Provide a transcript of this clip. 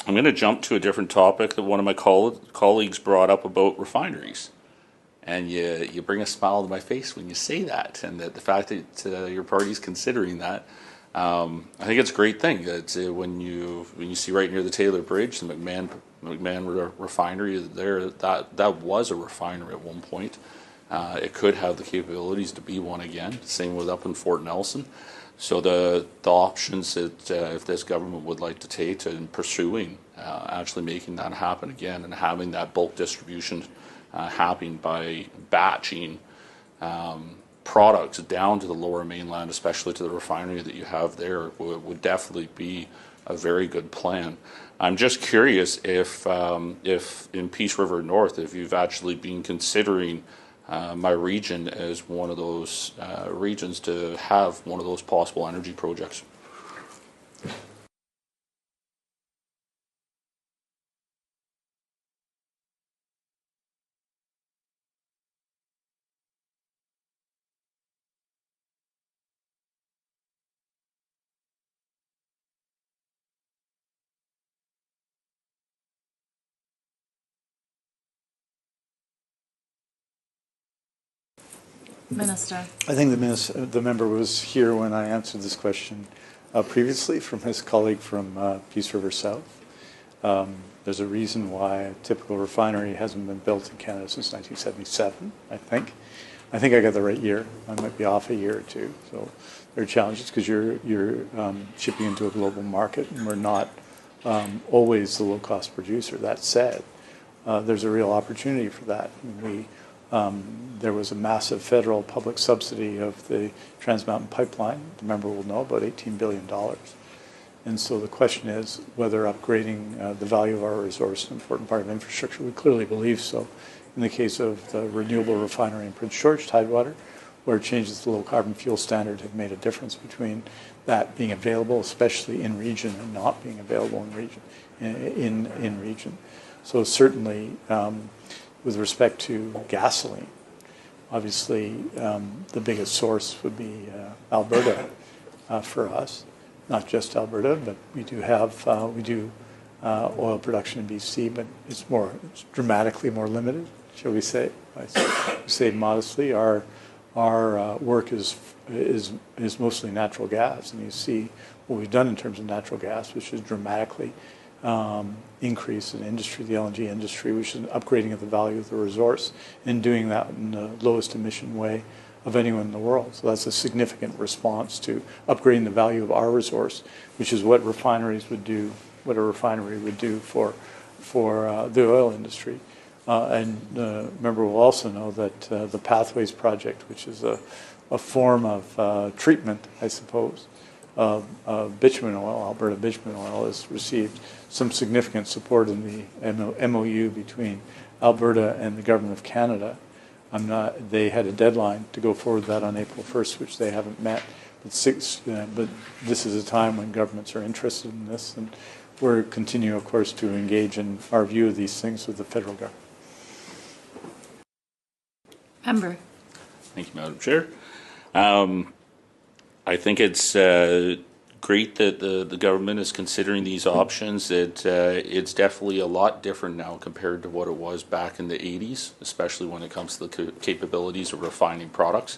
I'm going to jump to a different topic that one of my colleagues brought up about refineries. And you bring a smile to my face when you say that, and that the fact that your party's considering that, I think it's a great thing. It's when you see right near the Taylor Bridge, the McMahon refinery there. That was a refinery at one point. It could have the capabilities to be one again. Same with up in Fort Nelson. So the options that if this government would like to take in pursuing actually making that happen again and having that bulk distribution happening by batching products down to the lower mainland, especially to the refinery that you have there, would definitely be a very good plan. I'm just curious if in Peace River North, if you've actually been considering my region as one of those regions to have one of those possible energy projects. Minister. I think the member was here when I answered this question previously from his colleague from Peace River South. There's a reason why a typical refinery hasn't been built in Canada since 1977, I think. I think I got the right year. I might be off a year or two. So there are challenges because you're shipping into a global market, and we're not always the low-cost producer. That said, there's a real opportunity for that. There was a massive federal public subsidy of the Trans Mountain Pipeline. The member will know, about $18 billion. And so the question is whether upgrading the value of our resource, an important part of infrastructure. We clearly believe so. In the case of the renewable refinery in Prince George, Tidewater, where changes to the low carbon fuel standard have made a difference between that being available, especially in region, and not being available in region. So certainly, with respect to gasoline, obviously the biggest source would be Alberta for us. Not just Alberta, but we do have oil production in BC, but it's dramatically more limited, shall we say? I say modestly. Our work is mostly natural gas, and you see what we've done in terms of natural gas, which is dramatically increase in industry, the LNG industry, which is an upgrading of the value of the resource, and doing that in the lowest emission way of anyone in the world. So that's a significant response to upgrading the value of our resource, which is what refineries would do, what a refinery would do for the oil industry. And member will also know that the Pathways Project, which is a form of treatment, I suppose, of bitumen oil, Alberta bitumen oil, has received some significant support in the MOU between Alberta and the Government of Canada. They had a deadline to go forward with that on April 1st, which they haven't met. But this is a time when governments are interested in this, and we're continuing, of course, to engage in our view of these things with the federal government. Member. Thank you, Madam Chair. I think it's great that the government is considering these options. It's definitely a lot different now compared to what it was back in the 80s, especially when it comes to the capabilities of refining products.